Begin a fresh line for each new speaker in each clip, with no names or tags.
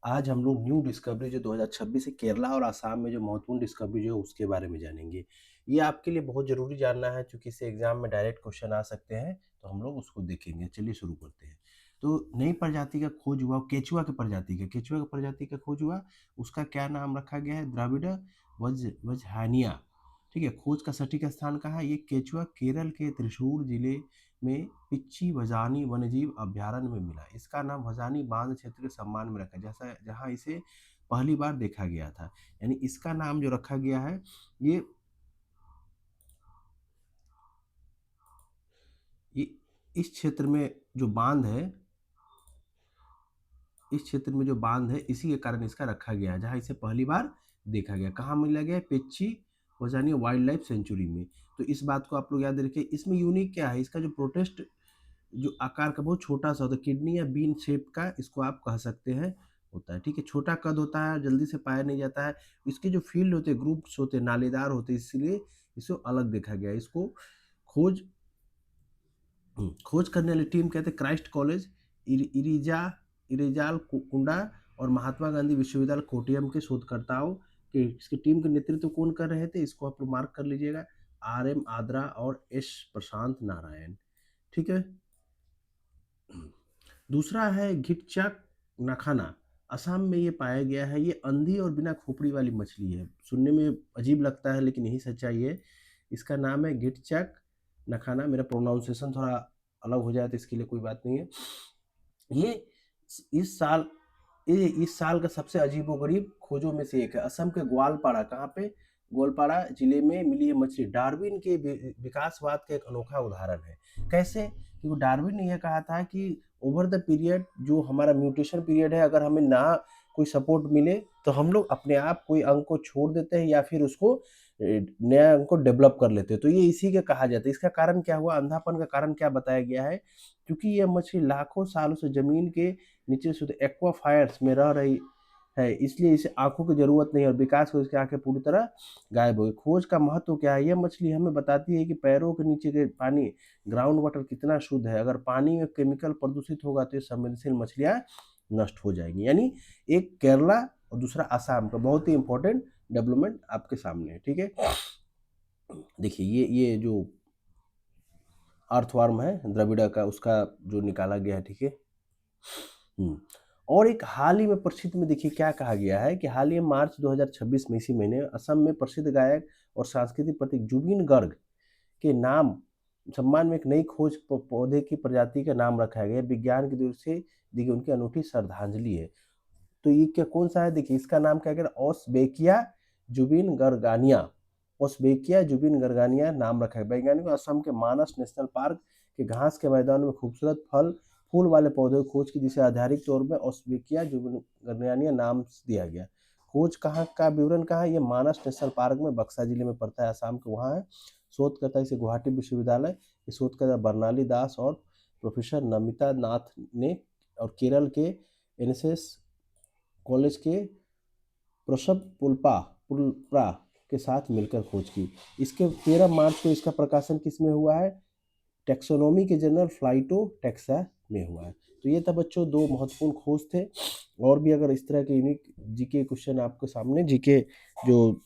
आज हम लोग न्यू डिस्कवरी जो 2026 से केरला और आसाम में जो महत्वपूर्ण डिस्कवरी जो है उसके बारे में जानेंगे। ये आपके लिए बहुत ज़रूरी जानना है क्योंकि इससे एग्ज़ाम में डायरेक्ट क्वेश्चन आ सकते हैं, तो हम लोग उसको देखेंगे। चलिए शुरू करते हैं। तो नई प्रजाति का खोज हुआ केचुआ की प्रजाति का खोज हुआ, उसका क्या नाम रखा गया है? द्रविड़ वज्रहानिया। ठीक है, खोज का सटीक स्थान कहाँ है? ये केचुआ केरल के त्रिशूर जिले में पिच्ची भजानी वन्यजीव अभयारण्य में मिला। इसका नाम भजानी बांध क्षेत्र के सम्मान में रखा, जैसा जहाँ इसे पहली बार देखा गया था। यानी इसका नाम जो रखा गया है, ये ये इस क्षेत्र में जो बांध है, इस क्षेत्र में जो बांध है, इसी के कारण इसका रखा गया है, जहाँ इसे पहली बार देखा गया। कहाँ मिला गया है? पिच्ची भजानी वाइल्ड लाइफ सेंचुरी में। तो इस बात को आप लोग याद रखिए। इसमें यूनिक क्या है? इसका जो प्रोटेस्ट जो आकार का बहुत छोटा-सा होता है, किडनी या बीन शेप का इसको आप कह सकते हैं होता है, ठीक है? छोटा कद होता है, जल्दी से पाया नहीं जाता है। इसके जो फील्ड होते हैं, ग्रुप्स होते हैं, नालीदार होते हैं, इसलिए इसको अलग देखा गया है। इसको खोज खोज करने वाली टीम कहते हैं क्राइस्ट कॉलेज, इरिजाल कुंडा और महात्मा गांधी विश्वविद्यालय कोट्टयम के शोधकर्ताओं के इसकी टीम का नेतृत्व कौन कर रहे थे? इसको आप लोग मार्क कर लीजिएगा। आर.एम. आद्रा और एस. प्रशांत नारायण, ठीक है? दूसरा है घिटचाक नखाना, असम में ये पाया गया है। ये अंधी और बिना खोपड़ी वाली मछली है। सुनने में अजीब लगता है लेकिन यही सच्चाई है। इसका नाम है घिटचाक नखाना। मेरा प्रोनाउंसिएशन थोड़ा अलग हो जाए तो इसके लिए कोई बात नहीं है। ये इस साल ये इस साल का सबसे अजीबोगरीब खोजों में से एक है। असम के ग्वालपाड़ा, कहाँ पे? ग्वालपाड़ा जिले में मिली ये मछली डार्विन के विकासवाद का एक अनोखा उदाहरण है। कैसे? क्योंकि डार्विन ने यह कहा था कि ओवर द पीरियड जो हमारा म्यूटेशन पीरियड है, अगर हमें ना कोई सपोर्ट मिले तो हम लोग अपने आप कोई अंग को छोड़ देते हैं या फिर उसको नया अंग को डेवलप कर लेते हैं। तो ये इसी का कहा जाता है। इसका कारण क्या हुआ? अंधापन का कारण क्या बताया गया है? क्योंकि यह मछली लाखों सालों से जमीन के नीचे शुद्ध एक्वाफायर्स में रह रही है, इसलिए इसे आंखों की जरूरत नहीं है और विकास को इसकी आंखें पूरी तरह गायब हो गई। खोज का महत्व क्या है? यह मछली हमें बताती है कि पैरों के नीचे के पानी, ग्राउंड वाटर कितना शुद्ध है। अगर पानी में केमिकल प्रदूषित होगा तो ये संवेदनशील मछलियां नष्ट हो जाएंगी। यानी एक केरला और दूसरा आसाम का बहुत ही इंपॉर्टेंट डेवलपमेंट आपके सामने है, ठीक है? देखिए ये जो अर्थवर्म है द्रविड़ा का, उसका जो निकाला गया है, ठीक है? हुँ। और एक हाल ही में प्रसिद्ध में देखिए क्या कहा गया है कि हाल ही में मार्च 2026 में इसी महीने असम में प्रसिद्ध गायक और सांस्कृतिक प्रतीक जुबिन गर्ग के नाम सम्मान में एक नई खोज पौधे की प्रजाति का नाम रखा गया है। विज्ञान की दृष्टि से दी गई उनकी अनूठी श्रद्धांजलि है। तो ये क्या कौन-सा है? देखिए इसका नाम क्या है? ओस्बेकिया जुबिन गर्गानिया। ओस्बेकिया जुबिन गर्गानिया नाम रखा है। वैज्ञानिकों ने असम के मानस नेशनल पार्क के घास के मैदान में खूबसूरत फूल वाले पौधे की खोज की, जिसे आधिकारिक तौर पे ओस्बेकिया जुबिन गर्गानिया नाम दिया गया। खोज कहाँ का विवरण कहाँ है? ये मानस नेशनल पार्क में बक्सा जिले में पड़ता है, आसाम के वहाँ है। शोधकर्ता इसे गुवाहाटी विश्वविद्यालय के शोधकर्ता बर्नाली दास और प्रोफेसर नमिता नाथ ने और केरल के एनएसएस कॉलेज के प्रसव पुल्प्रा के साथ मिलकर खोज की। इसके 13 मार्च को इसका प्रकाशन किस में हुआ है? टैक्सोनॉमी के जर्नल फाइटोटैक्सा में हुआ है। तो ये था बच्चों 2 महत्वपूर्ण खोज थे। और भी अगर इस तरह के यूनिक जीके क्वेश्चन आपके सामने, जीके जो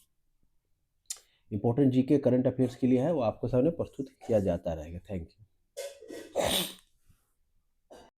इंपॉर्टेंट जीके करंट अफेयर्स के लिए है, वो आपके सामने प्रस्तुत किया जाता रहेगा। Thank you.